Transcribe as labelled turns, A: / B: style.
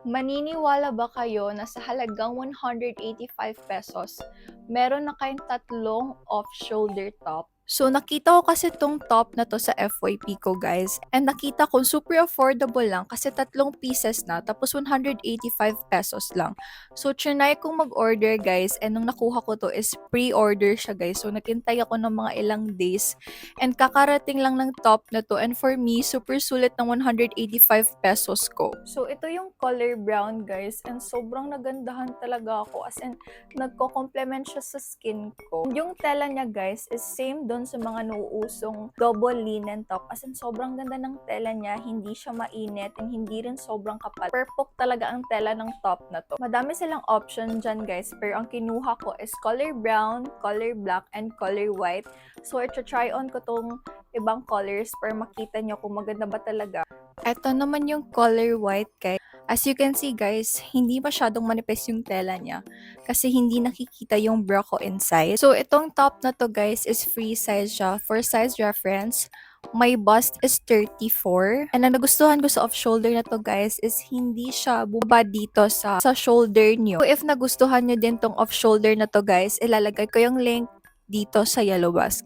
A: Maniniwala ba kayo na sa halagang ₱185 meron na kayong tatlong off-shoulder top? So, nakita ko kasi tong top na 'to sa FYP ko, guys, and nakita ko super affordable lang kasi tatlong pieces na tapos ₱185 lang. So, triny kong mag-order, guys, and nung nakuha ko 'to is pre-order siya, guys. So, naghintay ako ng mga ilang days and kakarating lang ng top na 'to, and for me, super sulit ng ₱185 ko. So, ito yung color brown, guys, and sobrang nagandahan talaga ako, as in nagko-complement siya sa skin ko. Yung tela niya, guys, is same doon sa mga nauusong double linen top. As in, sobrang ganda ng tela niya, hindi siya mainit, and hindi rin sobrang kapal. Perfect talaga ang tela ng top na to. Madami silang option dyan, guys, pero ang kinuha ko is color brown, color black, and color white. So, try on ko tong ibang colors para makita nyo kung maganda ba talaga. Eto naman yung color white, guys. As you can see, guys, hindi masyadong manipis yung tela niya kasi hindi nakikita yung bra ko inside. So, itong top na to, guys, is free size siya. For size reference, my bust is 34. And ang nagustuhan ko sa off-shoulder na to, guys, is hindi siya bumaba dito sa shoulder nyo. So, if nagustuhan nyo din tong off-shoulder na to, guys, ilalagay ko yung link dito sa yellow basket.